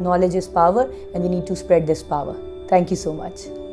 knowledge is power and we need to spread this power. Thank you so much.